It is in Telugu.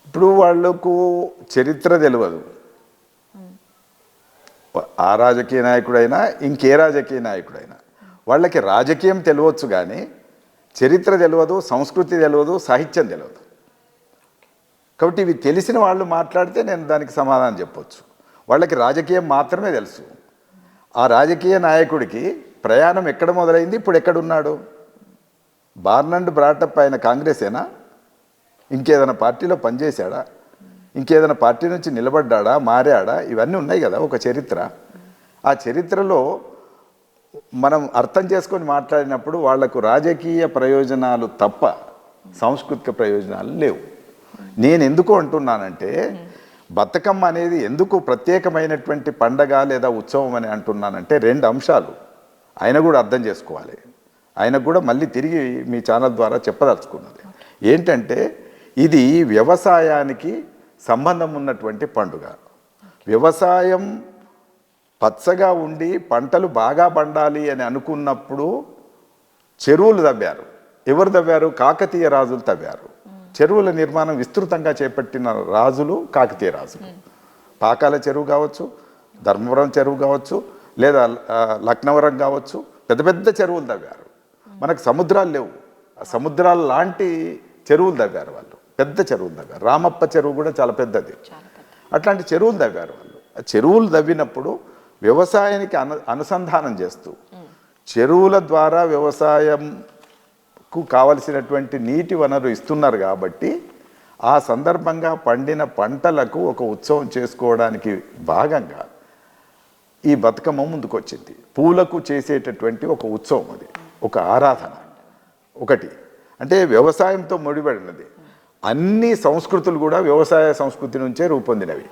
ఇప్పుడు వాళ్ళకు చరిత్ర తెలియదు. ఆ రాజకీయ నాయకుడైనా ఇంకే రాజకీయ నాయకుడైనా వాళ్ళకి రాజకీయం తెలియవచ్చు, కానీ చరిత్ర తెలియదు, సంస్కృతి తెలియదు, సాహిత్యం తెలియదు. కాబట్టి ఇవి తెలిసిన వాళ్ళు మాట్లాడితే నేను దానికి సమాధానం చెప్పొచ్చు. వాళ్ళకి రాజకీయం మాత్రమే తెలుసు. ఆ రాజకీయ నాయకుడికి ప్రయాణం ఎక్కడ మొదలైంది, ఇప్పుడు ఎక్కడున్నాడు? బార్న్ అండ్ బ్రాటప్ ఆయన కాంగ్రెసేనా? ఇంకేదైనా పార్టీలో పనిచేశాడా? ఇంకేదైనా పార్టీ నుంచి నిలబడ్డా, మారాడా? ఇవన్నీ ఉన్నాయి కదా ఒక చరిత్ర. ఆ చరిత్రలో మనం అర్థం చేసుకొని మాట్లాడినప్పుడు వాళ్లకు రాజకీయ ప్రయోజనాలు తప్ప సాంస్కృతిక ప్రయోజనాలు లేవు. నేను ఎందుకు అంటున్నానంటే, బతుకమ్మ అనేది ఎందుకు ప్రత్యేకమైనటువంటి పండగ లేదా ఉత్సవం అని అంటున్నానంటే, రెండు అంశాలు ఆయన కూడా అర్థం చేసుకోవాలి. ఆయనకు కూడా మళ్ళీ తిరిగి మీ ఛానల్ ద్వారా చెప్పదలుచుకున్నది ఏంటంటే, ఇది వ్యవసాయానికి సంబంధం ఉన్నటువంటి పండుగ. వ్యవసాయం పచ్చగా ఉండి పంటలు బాగా పండాలి అని అనుకున్నప్పుడు చెరువులు తవ్వారు. ఎవరు తవ్వారు? కాకతీయ రాజులు తవ్వారు. చెరువుల నిర్మాణం విస్తృతంగా చేపట్టిన రాజులు కాకతీయ రాజులు. పాకాల చెరువు కావచ్చు, ధర్మవరం చెరువు కావచ్చు, లేదా లక్నవరం కావచ్చు, పెద్ద పెద్ద చెరువులు తవ్వారు. మనకు సముద్రాలు లేవు, సముద్రాల లాంటి చెరువులు తవ్వారు వాళ్ళు. పెద్ద చెరువులు తవ్వారు. రామప్ప చెరువు కూడా చాలా పెద్దది. అట్లాంటి చెరువులు తవ్వారు వాళ్ళు. ఆ చెరువులు తవ్వినప్పుడు వ్యవసాయానికి అనుసంధానం చేస్తూ చెరువుల ద్వారా వ్యవసాయంకు కావలసినటువంటి నీటి వనరు ఇస్తున్నారు. కాబట్టి ఆ సందర్భంగా పండిన పంటలకు ఒక ఉత్సవం చేసుకోవడానికి భాగంగా ఈ బతుకమ్మ ముందుకొచ్చింది. పూలకు చేసేటటువంటి ఒక ఉత్సవం, అది ఒక ఆరాధన. ఒకటి అంటే వ్యవసాయంతో ముడిపడినది. అన్ని సంస్కృతులు కూడా వ్యవసాయ సంస్కృతి నుంచే రూపొందినవి.